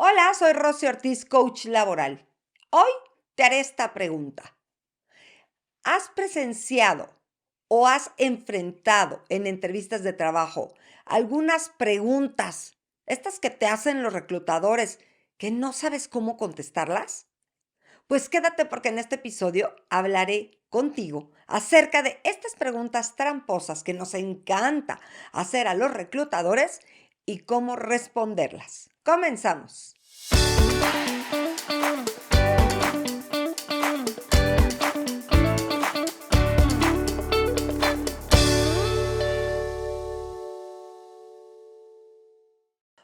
Hola, soy Rosy Ortiz, coach laboral. Hoy te haré esta pregunta. ¿Has presenciado o has enfrentado en entrevistas de trabajo algunas preguntas, estas que te hacen los reclutadores, que no sabes cómo contestarlas? Pues quédate porque en este episodio hablaré contigo acerca de estas preguntas tramposas que nos encanta hacer a los reclutadores y cómo responderlas. Comenzamos.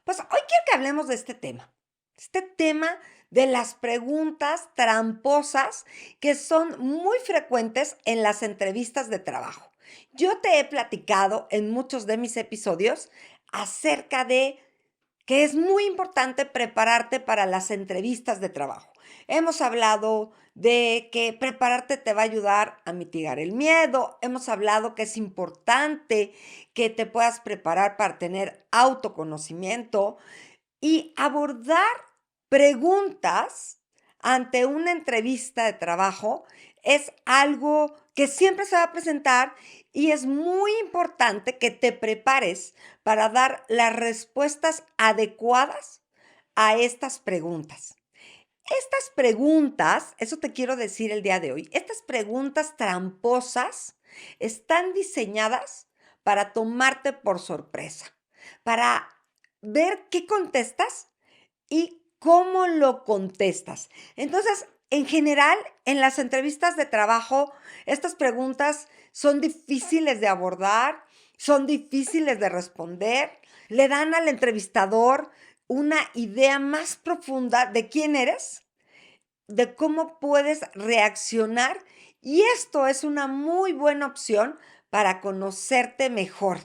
Pues hoy quiero que hablemos de este tema de las preguntas tramposas que son muy frecuentes en las entrevistas de trabajo. Yo te he platicado en muchos de mis episodios acerca de que es muy importante prepararte para las entrevistas de trabajo. Hemos hablado de que prepararte te va a ayudar a mitigar el miedo. Hemos hablado que es importante que te puedas preparar para tener autoconocimiento y abordar preguntas ante una entrevista de trabajo es algo que siempre se va a presentar y es muy importante que te prepares para dar las respuestas adecuadas a estas preguntas. Estas preguntas, eso te quiero decir el día de hoy, estas preguntas tramposas están diseñadas para tomarte por sorpresa, para ver qué contestas y cómo lo contestas. Entonces, en general, en las entrevistas de trabajo, estas preguntas son difíciles de abordar, son difíciles de responder, le dan al entrevistador una idea más profunda de quién eres, de cómo puedes reaccionar, y esto es una muy buena opción para conocerte mejor.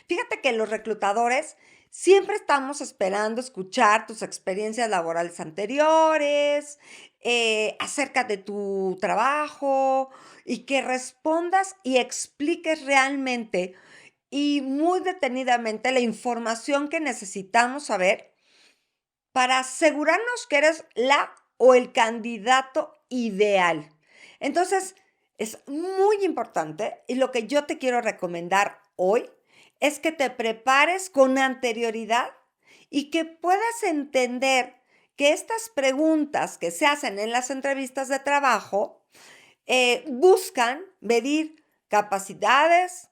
Fíjate que los reclutadores siempre estamos esperando escuchar tus experiencias laborales anteriores, acerca de tu trabajo y que respondas y expliques realmente y muy detenidamente la información que necesitamos saber para asegurarnos que eres la o el candidato ideal. Entonces, es muy importante y lo que yo te quiero recomendar hoy es que te prepares con anterioridad y que puedas entender que estas preguntas que se hacen en las entrevistas de trabajo buscan medir capacidades,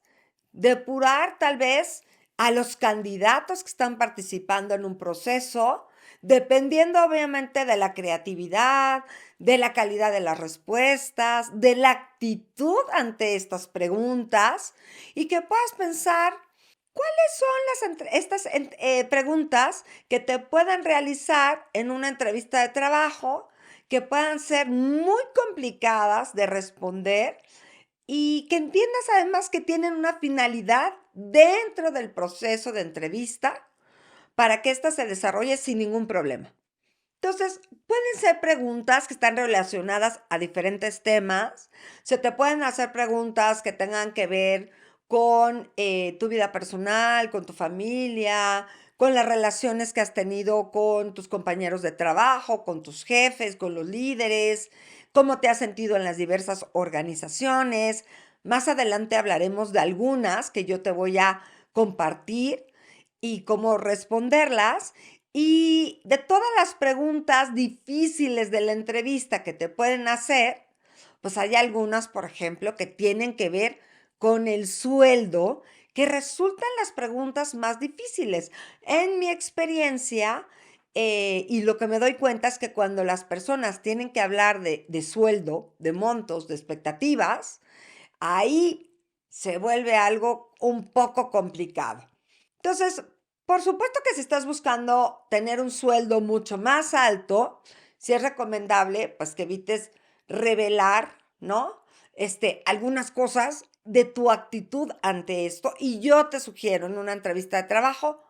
depurar tal vez a los candidatos que están participando en un proceso, dependiendo obviamente de la creatividad, de la calidad de las respuestas, de la actitud ante estas preguntas y que puedas pensar cuáles son preguntas que te pueden realizar en una entrevista de trabajo, que puedan ser muy complicadas de responder y que entiendas además que tienen una finalidad dentro del proceso de entrevista para que ésta se desarrolle sin ningún problema. Entonces, pueden ser preguntas que están relacionadas a diferentes temas. Se te pueden hacer preguntas que tengan que ver con tu vida personal, con tu familia, con las relaciones que has tenido con tus compañeros de trabajo, con tus jefes, con los líderes, cómo te has sentido en las diversas organizaciones. Más adelante hablaremos de algunas que yo te voy a compartir y cómo responderlas. Y de todas las preguntas difíciles de la entrevista que te pueden hacer, pues hay algunas, por ejemplo, que tienen que ver con el sueldo, que resultan las preguntas más difíciles. En mi experiencia, y lo que me doy cuenta es que cuando las personas tienen que hablar de sueldo, de montos, de expectativas, ahí se vuelve algo un poco complicado. Entonces, por supuesto que si estás buscando tener un sueldo mucho más alto, sí es recomendable, pues, que evites revelar, ¿no? Algunas cosas de tu actitud ante esto. Y yo te sugiero en una entrevista de trabajo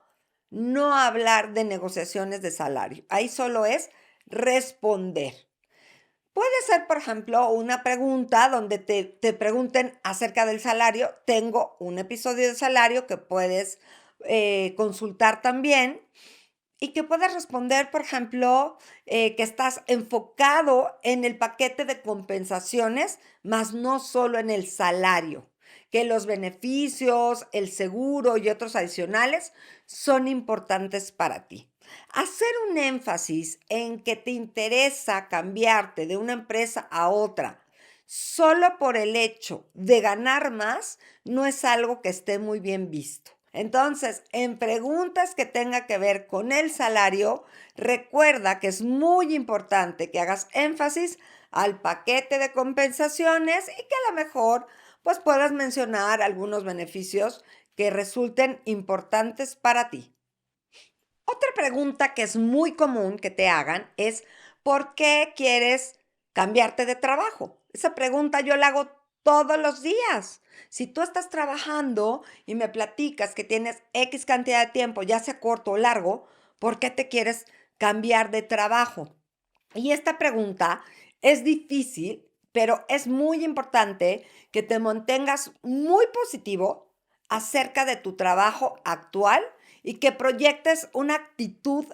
no hablar de negociaciones de salario. Ahí solo es responder. Puede ser, por ejemplo, una pregunta donde te pregunten acerca del salario. Tengo un episodio de salario que puedes consultar también. Y que puedas responder, por ejemplo, que estás enfocado en el paquete de compensaciones, más no solo en el salario, que los beneficios, el seguro y otros adicionales son importantes para ti. Hacer un énfasis en que te interesa cambiarte de una empresa a otra solo por el hecho de ganar más no es algo que esté muy bien visto. Entonces, en preguntas que tenga que ver con el salario, recuerda que es muy importante que hagas énfasis al paquete de compensaciones y que a lo mejor pues puedas mencionar algunos beneficios que resulten importantes para ti. Otra pregunta que es muy común que te hagan es, ¿por qué quieres cambiarte de trabajo? Esa pregunta yo la hago todos los días. Si tú estás trabajando y me platicas que tienes X cantidad de tiempo, ya sea corto o largo, ¿por qué te quieres cambiar de trabajo? Y esta pregunta es difícil, pero es muy importante que te mantengas muy positivo acerca de tu trabajo actual y que proyectes una actitud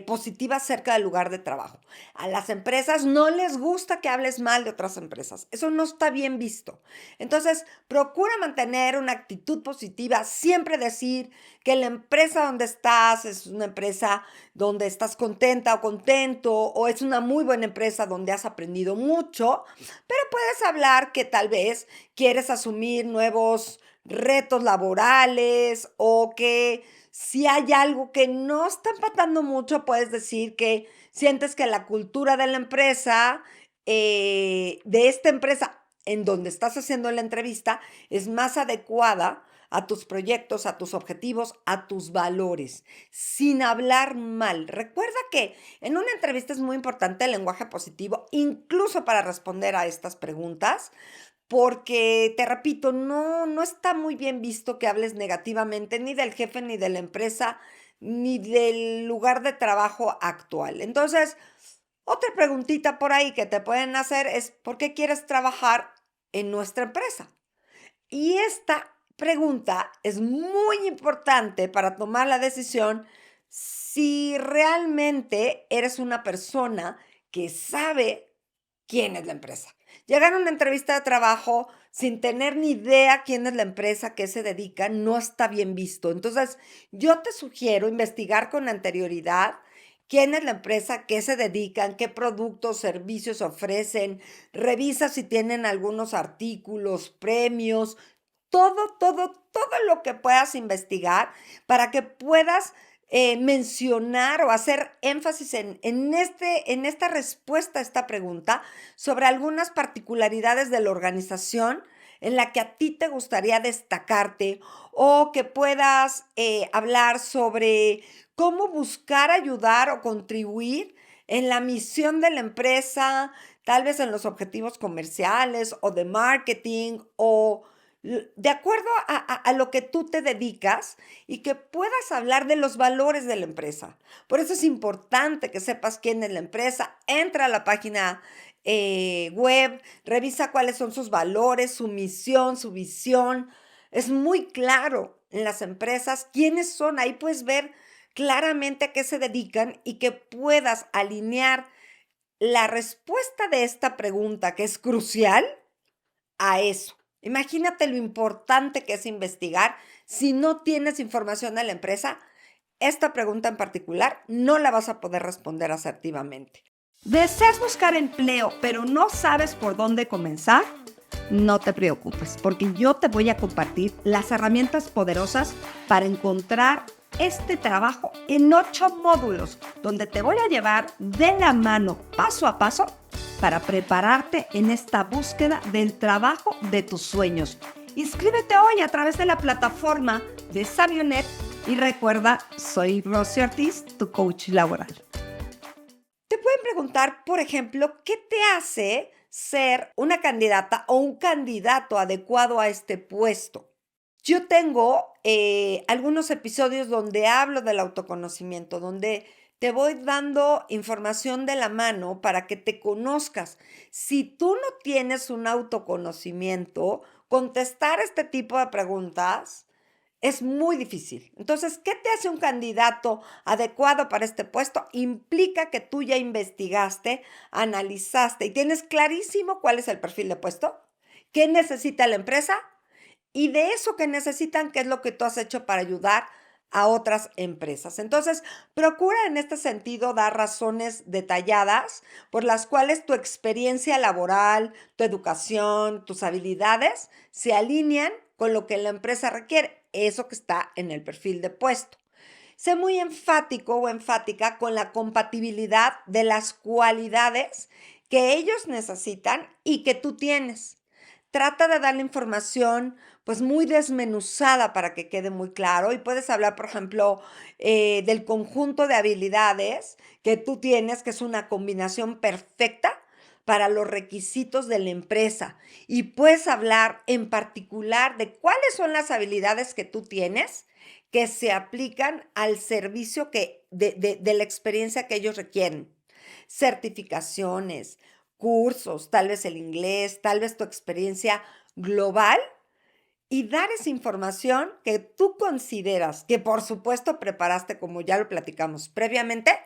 positiva acerca del lugar de trabajo. A las empresas no les gusta que hables mal de otras empresas. Eso no está bien visto. Entonces, procura mantener una actitud positiva, siempre decir que la empresa donde estás es una empresa donde estás contenta o contento, o es una muy buena empresa donde has aprendido mucho, pero puedes hablar que tal vez quieres asumir nuevos retos laborales o que si hay algo que no está empatando mucho, puedes decir que sientes que la cultura de la empresa, de esta empresa en donde estás haciendo la entrevista, es más adecuada a tus proyectos, a tus objetivos, a tus valores, sin hablar mal. Recuerda que en una entrevista es muy importante el lenguaje positivo, incluso para responder a estas preguntas, porque, te repito, no está muy bien visto que hables negativamente ni del jefe, ni de la empresa, ni del lugar de trabajo actual. Entonces, otra preguntita por ahí que te pueden hacer es, ¿por qué quieres trabajar en nuestra empresa? Y esta pregunta es muy importante para tomar la decisión si realmente eres una persona que sabe quién es la empresa. Llegar a una entrevista de trabajo sin tener ni idea quién es la empresa, qué se dedica, no está bien visto. Entonces, yo te sugiero investigar con anterioridad quién es la empresa, qué se dedican, qué productos, servicios ofrecen. Revisa si tienen algunos artículos, premios, todo lo que puedas investigar para que puedas mencionar o hacer énfasis en esta respuesta a esta pregunta sobre algunas particularidades de la organización en la que a ti te gustaría destacarte o que puedas hablar sobre cómo buscar ayudar o contribuir en la misión de la empresa, tal vez en los objetivos comerciales o de marketing o de acuerdo a lo que tú te dedicas y que puedas hablar de los valores de la empresa. Por eso es importante que sepas quién es la empresa. Entra a la página web, revisa cuáles son sus valores, su misión, su visión. Es muy claro en las empresas quiénes son. Ahí puedes ver claramente a qué se dedican y que puedas alinear la respuesta de esta pregunta, que es crucial, a eso. Imagínate lo importante que es investigar. Si no tienes información de la empresa, esta pregunta en particular no la vas a poder responder asertivamente. ¿Deseas buscar empleo, pero no sabes por dónde comenzar? No te preocupes, porque yo te voy a compartir las herramientas poderosas para encontrar este trabajo en 8 módulos, donde te voy a llevar de la mano, paso a paso, para prepararte en esta búsqueda del trabajo de tus sueños. Inscríbete hoy a través de la plataforma de Sabionet y recuerda, soy Rosy Ortiz, tu coach laboral. Te pueden preguntar, por ejemplo, ¿qué te hace ser una candidata o un candidato adecuado a este puesto? Yo tengo algunos episodios donde hablo del autoconocimiento, donde te voy dando información de la mano para que te conozcas. Si tú no tienes un autoconocimiento, contestar este tipo de preguntas Es muy difícil. Entonces, ¿qué te hace un candidato adecuado para este puesto? Implica que tú ya investigaste, analizaste y tienes clarísimo cuál es el perfil de puesto, qué necesita la empresa y de eso que necesitan, qué es lo que tú has hecho para ayudar a otras empresas. Entonces, procura en este sentido dar razones detalladas por las cuales tu experiencia laboral, tu educación, tus habilidades se alinean con lo que la empresa requiere, eso que está en el perfil de puesto. Sé muy enfático o enfática con la compatibilidad de las cualidades que ellos necesitan y que tú tienes. Trata de dar la información pues muy desmenuzada para que quede muy claro y puedes hablar, por ejemplo, del conjunto de habilidades que tú tienes, que es una combinación perfecta para los requisitos de la empresa. Y puedes hablar en particular de cuáles son las habilidades que tú tienes que se aplican al servicio de la experiencia que ellos requieren. Certificaciones, cursos, tal vez el inglés, tal vez tu experiencia global y dar esa información que tú consideras que por supuesto preparaste como ya lo platicamos previamente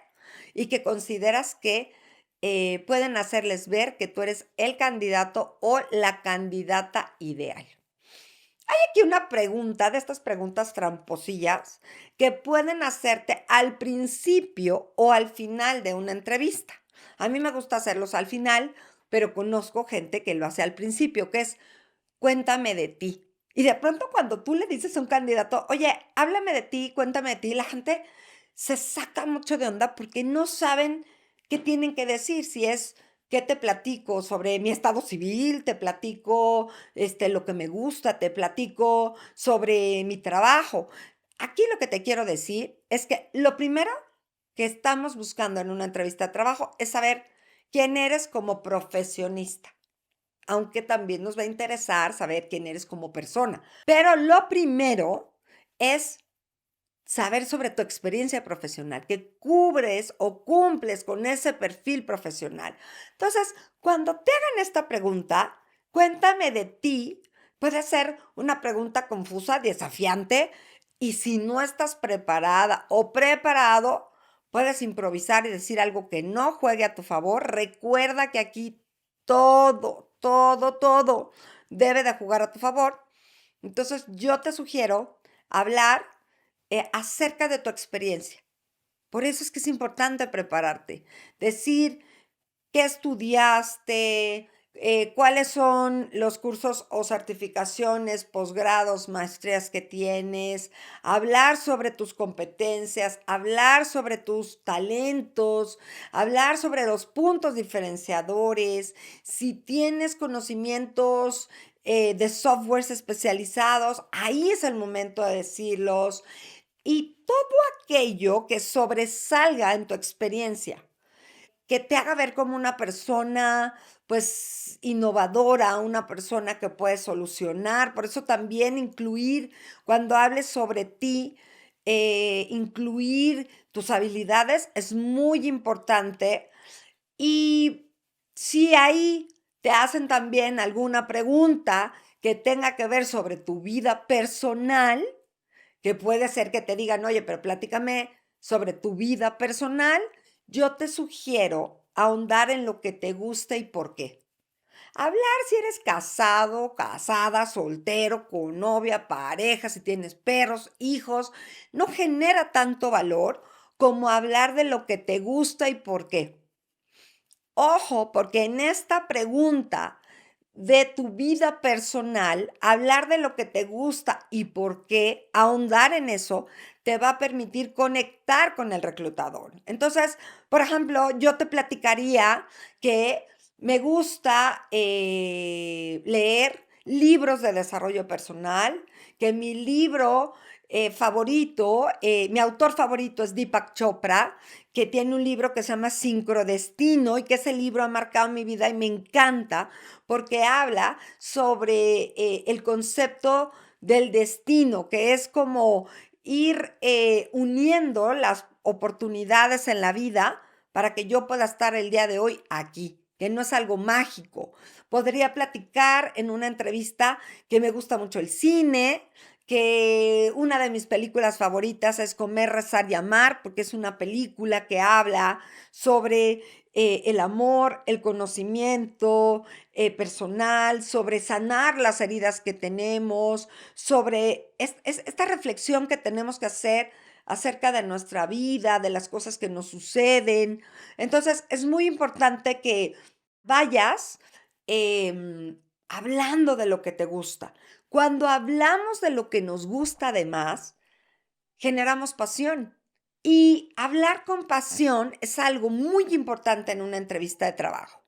y que consideras que pueden hacerles ver que tú eres el candidato o la candidata ideal. Hay aquí una pregunta de estas preguntas tramposillas que pueden hacerte al principio o al final de una entrevista. A mí me gusta hacerlos al final, pero conozco gente que lo hace al principio, que es cuéntame de ti. Y de pronto cuando tú le dices a un candidato, oye, háblame de ti, cuéntame de ti, la gente se saca mucho de onda porque no saben qué tienen que decir. Si es, ¿qué te platico sobre mi estado civil? Te platico lo que me gusta, te platico sobre mi trabajo. Aquí lo que te quiero decir es que lo primero que estamos buscando en una entrevista de trabajo es saber quién eres como profesionista, aunque también nos va a interesar saber quién eres como persona. Pero lo primero es saber sobre tu experiencia profesional, que cubres o cumples con ese perfil profesional. Entonces, cuando te hagan esta pregunta, cuéntame de ti, puede ser una pregunta confusa, desafiante, y si no estás preparada o preparado, puedes improvisar y decir algo que no juegue a tu favor. Recuerda que aquí todo debe de jugar a tu favor. Entonces, yo te sugiero hablar acerca de tu experiencia. Por eso es que es importante prepararte. Decir qué estudiaste, cuáles son los cursos o certificaciones, posgrados, maestrías que tienes, hablar sobre tus competencias, hablar sobre tus talentos, hablar sobre los puntos diferenciadores, si tienes conocimientos de softwares especializados, ahí es el momento de decirlos y todo aquello que sobresalga en tu experiencia, que te haga ver como una persona, pues, innovadora, una persona que puede solucionar. Por eso también incluir, cuando hables sobre ti, incluir tus habilidades es muy importante. Y si ahí te hacen también alguna pregunta que tenga que ver sobre tu vida personal, que puede ser que te digan: "Oye, pero platícame sobre tu vida personal", yo te sugiero ahondar en lo que te gusta y por qué. Hablar si eres casado, casada, soltero, con novia, pareja, si tienes perros, hijos, no genera tanto valor como hablar de lo que te gusta y por qué. Ojo, porque en esta pregunta de tu vida personal, hablar de lo que te gusta y por qué, ahondar en eso, te va a permitir conectar con el reclutador. Entonces, por ejemplo, yo te platicaría que me gusta leer libros de desarrollo personal, que mi libro favorito, mi autor favorito es Deepak Chopra, que tiene un libro que se llama Sincrodestino y que ese libro ha marcado mi vida y me encanta porque habla sobre el concepto del destino, que es como ir uniendo las oportunidades en la vida para que yo pueda estar el día de hoy aquí, que no es algo mágico. Podría platicar en una entrevista que me gusta mucho el cine, que una de mis películas favoritas es Comer, rezar y amar, porque es una película que habla sobre, el amor, el conocimiento, personal, sobre sanar las heridas que tenemos, sobre esta reflexión que tenemos que hacer acerca de nuestra vida, de las cosas que nos suceden. Entonces, es muy importante que vayas, hablando de lo que te gusta. Cuando hablamos de lo que nos gusta además, generamos pasión. Y hablar con pasión es algo muy importante en una entrevista de trabajo.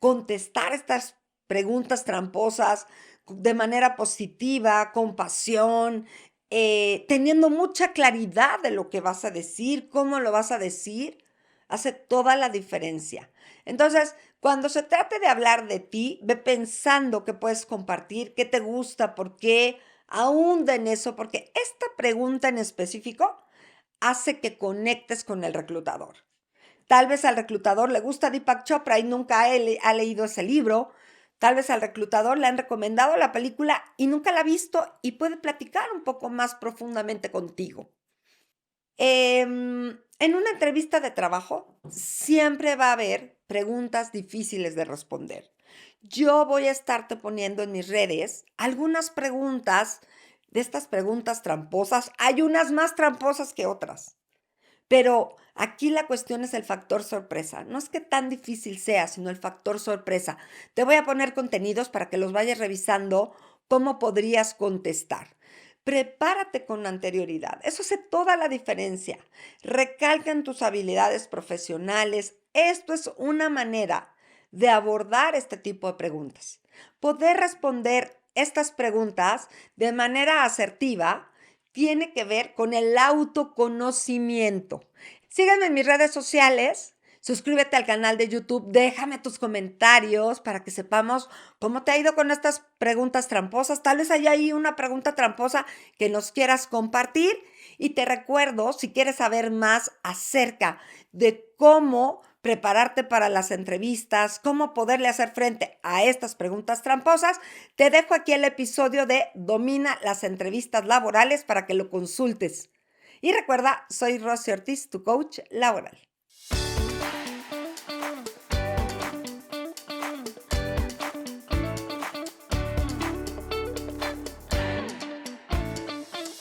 Contestar estas preguntas tramposas de manera positiva, con pasión, teniendo mucha claridad de lo que vas a decir, cómo lo vas a decir, hace toda la diferencia. Entonces, cuando se trate de hablar de ti, ve pensando qué puedes compartir, qué te gusta, por qué, ahonda en eso, porque esta pregunta en específico hace que conectes con el reclutador. Tal vez al reclutador le gusta Deepak Chopra y nunca ha leído ese libro. Tal vez al reclutador le han recomendado la película y nunca la ha visto y puede platicar un poco más profundamente contigo. En una entrevista de trabajo siempre va a haber preguntas difíciles de responder. Yo voy a estarte poniendo en mis redes algunas preguntas de estas preguntas tramposas. Hay unas más tramposas que otras. Pero aquí la cuestión es el factor sorpresa. No es que tan difícil sea, sino el factor sorpresa. Te voy a poner contenidos para que los vayas revisando cómo podrías contestar. Prepárate con anterioridad. Eso hace toda la diferencia. Recalca en tus habilidades profesionales. Esto es una manera de abordar este tipo de preguntas. Poder responder estas preguntas de manera asertiva tiene que ver con el autoconocimiento. Sígueme en mis redes sociales, suscríbete al canal de YouTube, déjame tus comentarios para que sepamos cómo te ha ido con estas preguntas tramposas. Tal vez haya ahí una pregunta tramposa que nos quieras compartir. Y te recuerdo, si quieres saber más acerca de cómo prepararte para las entrevistas, cómo poderle hacer frente a estas preguntas tramposas, te dejo aquí el episodio de Domina las entrevistas laborales para que lo consultes. Y recuerda, soy Rosy Ortiz, tu coach laboral.